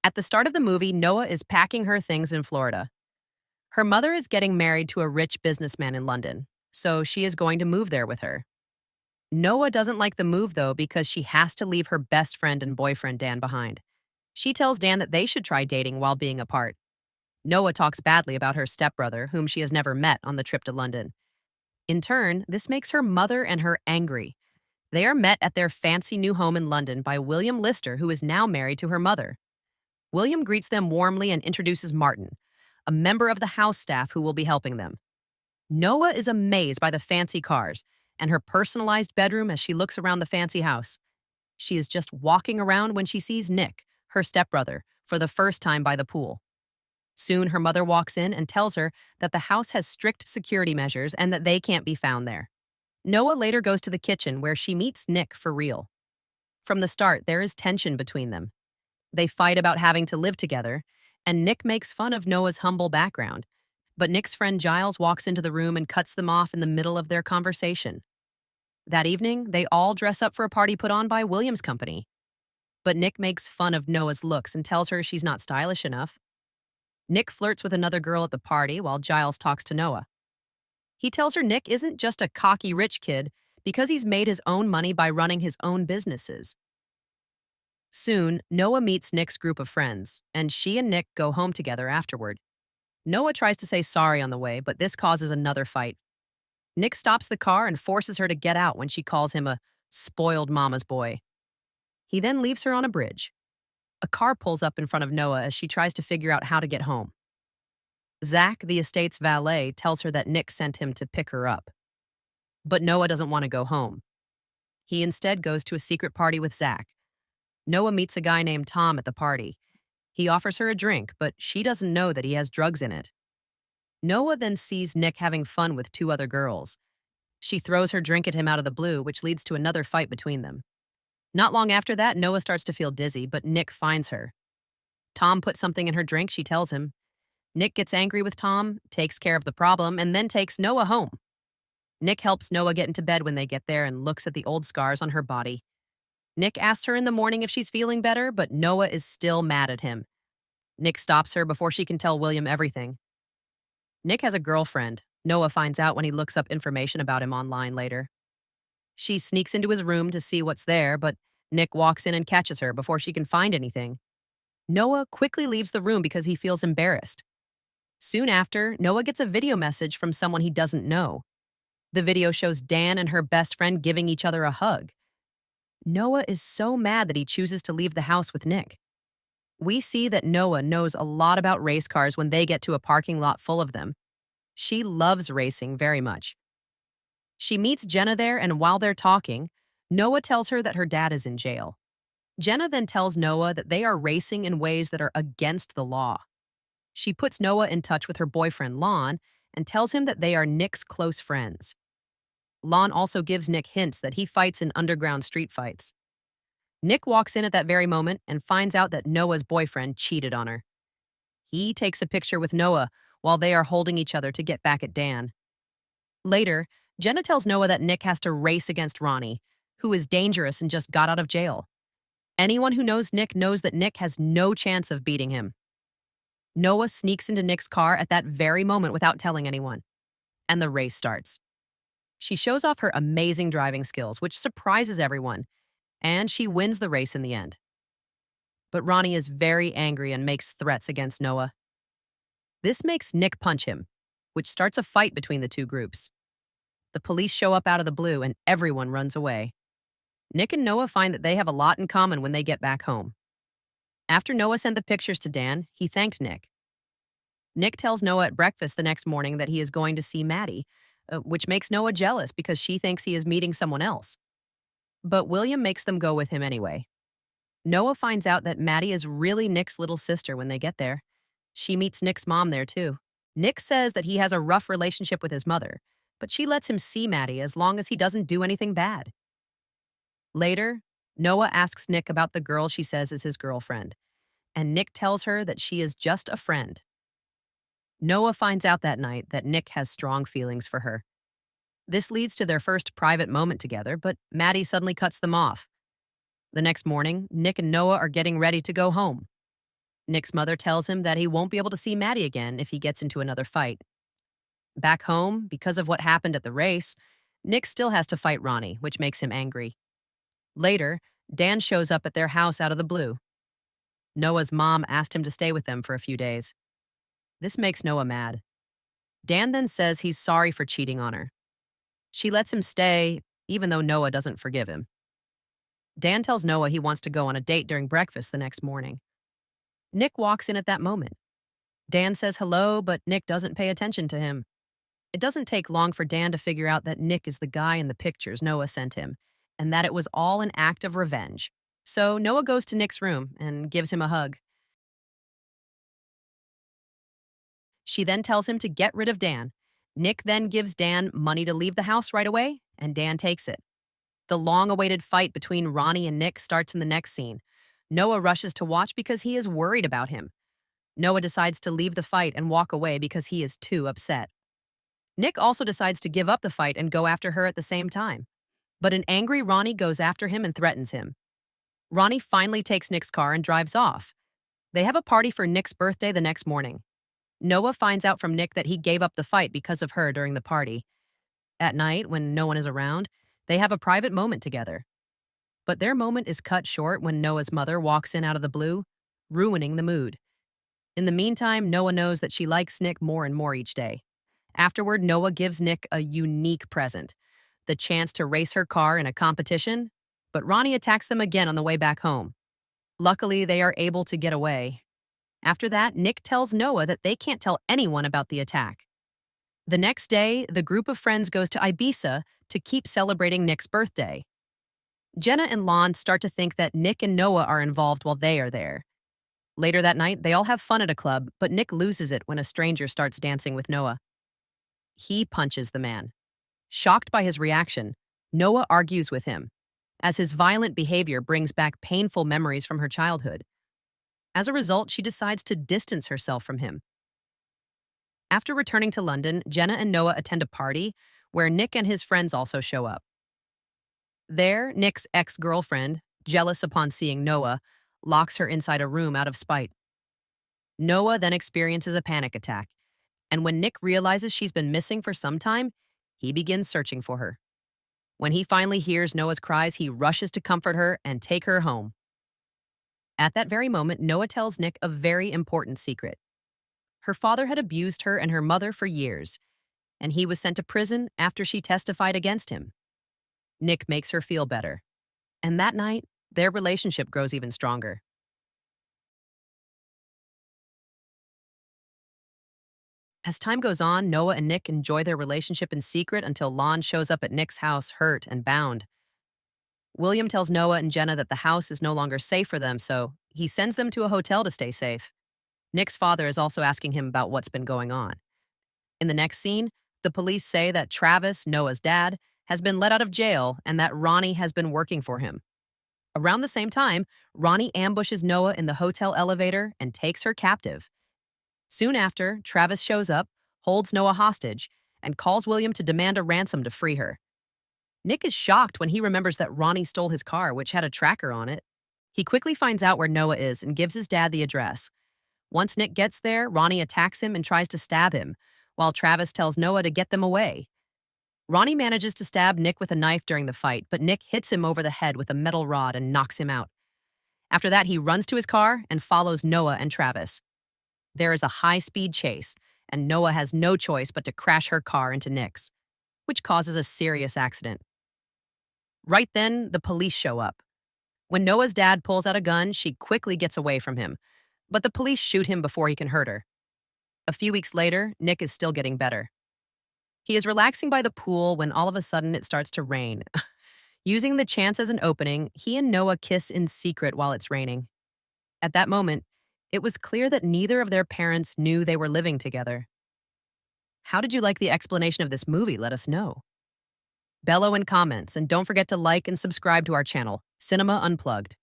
At the start of the movie, Noah is packing her things in Florida. Her mother is getting married to a rich businessman in London, so she is going to move there with her. Noah doesn't like the move, though, because she has to leave her best friend and boyfriend Dan behind. She tells Dan that they should try dating while being apart. Noah talks badly about her stepbrother, whom she has never met, on the trip to London. In turn, this makes her mother and her angry. They are met at their fancy new home in London by William Lister, who is now married to her mother. William greets them warmly and introduces Martin, a member of the house staff who will be helping them. Noah is amazed by the fancy cars and her personalized bedroom as she looks around the fancy house. She is just walking around when she sees Nick, her stepbrother, for the first time by the pool. Soon, her mother walks in and tells her that the house has strict security measures and that they can't be found there. Noah later goes to the kitchen where she meets Nick for real. From the start, there is tension between them. They fight about having to live together, and Nick makes fun of Noah's humble background. But Nick's friend Giles walks into the room and cuts them off in the middle of their conversation. That evening, they all dress up for a party put on by William's company. But Nick makes fun of Noah's looks and tells her she's not stylish enough. Nick flirts with another girl at the party while Giles talks to Noah. He tells her Nick isn't just a cocky rich kid because he's made his own money by running his own businesses. Soon, Noah meets Nick's group of friends, and she and Nick go home together afterward. Noah tries to say sorry on the way, but this causes another fight. Nick stops the car and forces her to get out when she calls him a spoiled mama's boy. He then leaves her on a bridge. A car pulls up in front of Noah as she tries to figure out how to get home. Zach, the estate's valet, tells her that Nick sent him to pick her up. But Noah doesn't want to go home. He instead goes to a secret party with Zach. Noah meets a guy named Tom at the party. He offers her a drink, but she doesn't know that he has drugs in it. Noah then sees Nick having fun with two other girls. She throws her drink at him out of the blue, which leads to another fight between them. Not long after that, Noah starts to feel dizzy, but Nick finds her. Tom puts something in her drink, she tells him. Nick gets angry with Tom, takes care of the problem, and then takes Noah home. Nick helps Noah get into bed when they get there and looks at the old scars on her body. Nick asks her in the morning if she's feeling better, but Noah is still mad at him. Nick stops her before she can tell William everything. Nick has a girlfriend. Noah finds out when he looks up information about him online later. She sneaks into his room to see what's there, but Nick walks in and catches her before she can find anything. Noah quickly leaves the room because he feels embarrassed. Soon after, Noah gets a video message from someone he doesn't know. The video shows Dan and her best friend giving each other a hug. Noah is so mad that he chooses to leave the house with Nick. We see that Noah knows a lot about race cars when they get to a parking lot full of them. She loves racing very much. She meets Jenna there, and while they're talking, Noah tells her that her dad is in jail. Jenna then tells Noah that they are racing in ways that are against the law. She puts Noah in touch with her boyfriend, Lon, and tells him that they are Nick's close friends. Lon also gives Nick hints that he fights in underground street fights. Nick walks in at that very moment and finds out that Noah's boyfriend cheated on her. He takes a picture with Noah while they are holding each other to get back at Dan. Later, Jenna tells Noah that Nick has to race against Ronnie, who is dangerous and just got out of jail. Anyone who knows Nick knows that Nick has no chance of beating him. Noah sneaks into Nick's car at that very moment without telling anyone, and the race starts. She shows off her amazing driving skills, which surprises everyone, and she wins the race in the end. But Ronnie is very angry and makes threats against Noah. This makes Nick punch him, which starts a fight between the two groups. The police show up out of the blue and everyone runs away. Nick and Noah find that they have a lot in common when they get back home. After Noah sent the pictures to Dan, he thanked Nick. Nick tells Noah at breakfast the next morning that he is going to see Maddie, which makes Noah jealous because she thinks he is meeting someone else. But William makes them go with him anyway. Noah finds out that Maddie is really Nick's little sister when they get there. She meets Nick's mom there too. Nick says that he has a rough relationship with his mother, but she lets him see Maddie as long as he doesn't do anything bad. Later, Noah asks Nick about the girl she says is his girlfriend, and Nick tells her that she is just a friend. Noah finds out that night that Nick has strong feelings for her. This leads to their first private moment together, but Maddie suddenly cuts them off. The next morning, Nick and Noah are getting ready to go home. Nick's mother tells him that he won't be able to see Maddie again if he gets into another fight. Back home, because of what happened at the race, Nick still has to fight Ronnie, which makes him angry. Later, Dan shows up at their house out of the blue. Noah's mom asked him to stay with them for a few days. This makes Noah mad. Dan then says he's sorry for cheating on her. She lets him stay, even though Noah doesn't forgive him. Dan tells Noah he wants to go on a date during breakfast the next morning. Nick walks in at that moment. Dan says hello, but Nick doesn't pay attention to him. It doesn't take long for Dan to figure out that Nick is the guy in the pictures Noah sent him, and that it was all an act of revenge. So Noah goes to Nick's room and gives him a hug. She then tells him to get rid of Dan. Nick then gives Dan money to leave the house right away, and Dan takes it. The long-awaited fight between Ronnie and Nick starts in the next scene. Noah rushes to watch because he is worried about him. Noah decides to leave the fight and walk away because he is too upset. Nick also decides to give up the fight and go after her at the same time. But an angry Ronnie goes after him and threatens him. Ronnie finally takes Nick's car and drives off. They have a party for Nick's birthday the next morning. Noah finds out from Nick that he gave up the fight because of her during the party. At night, when no one is around, they have a private moment together. But their moment is cut short when Noah's mother walks in out of the blue, ruining the mood. In the meantime, Noah knows that she likes Nick more and more each day. Afterward, Noah gives Nick a unique present, the chance to race her car in a competition, but Ronnie attacks them again on the way back home. Luckily, they are able to get away. After that, Nick tells Noah that they can't tell anyone about the attack. The next day, the group of friends goes to Ibiza to keep celebrating Nick's birthday. Jenna and Lon start to think that Nick and Noah are involved while they are there. Later that night, they all have fun at a club, but Nick loses it when a stranger starts dancing with Noah. He punches the man. Shocked by his reaction, Noah argues with him, as his violent behavior brings back painful memories from her childhood. As a result, she decides to distance herself from him. After returning to London, Jenna and Noah attend a party where Nick and his friends also show up. There, Nick's ex-girlfriend, jealous upon seeing Noah, locks her inside a room out of spite. Noah then experiences a panic attack, and when Nick realizes she's been missing for some time, he begins searching for her. When he finally hears Noah's cries, he rushes to comfort her and take her home. At that very moment, Noah tells Nick a very important secret. Her father had abused her and her mother for years, and he was sent to prison after she testified against him. Nick makes her feel better, and that night, their relationship grows even stronger. As time goes on, Noah and Nick enjoy their relationship in secret until Lon shows up at Nick's house hurt and bound. William tells Noah and Jenna that the house is no longer safe for them, so he sends them to a hotel to stay safe. Nick's father is also asking him about what's been going on. In the next scene, the police say that Travis, Noah's dad, has been let out of jail and that Ronnie has been working for him. Around the same time, Ronnie ambushes Noah in the hotel elevator and takes her captive. Soon after, Travis shows up, holds Noah hostage, and calls William to demand a ransom to free her. Nick is shocked when he remembers that Ronnie stole his car, which had a tracker on it. He quickly finds out where Noah is and gives his dad the address. Once Nick gets there, Ronnie attacks him and tries to stab him, while Travis tells Noah to get them away. Ronnie manages to stab Nick with a knife during the fight, but Nick hits him over the head with a metal rod and knocks him out. After that, he runs to his car and follows Noah and Travis. There is a high-speed chase, and Noah has no choice but to crash her car into Nick's, which causes a serious accident. Right then, the police show up. When Noah's dad pulls out a gun, she quickly gets away from him, but the police shoot him before he can hurt her. A few weeks later, Nick is still getting better. He is relaxing by the pool when all of a sudden it starts to rain. Using the chance as an opening, he and Noah kiss in secret while it's raining. At that moment, it was clear that neither of their parents knew they were living together. How did you like the explanation of this movie? Let us know. Bellow in comments, and don't forget to like and subscribe to our channel, Cinema Unplugged.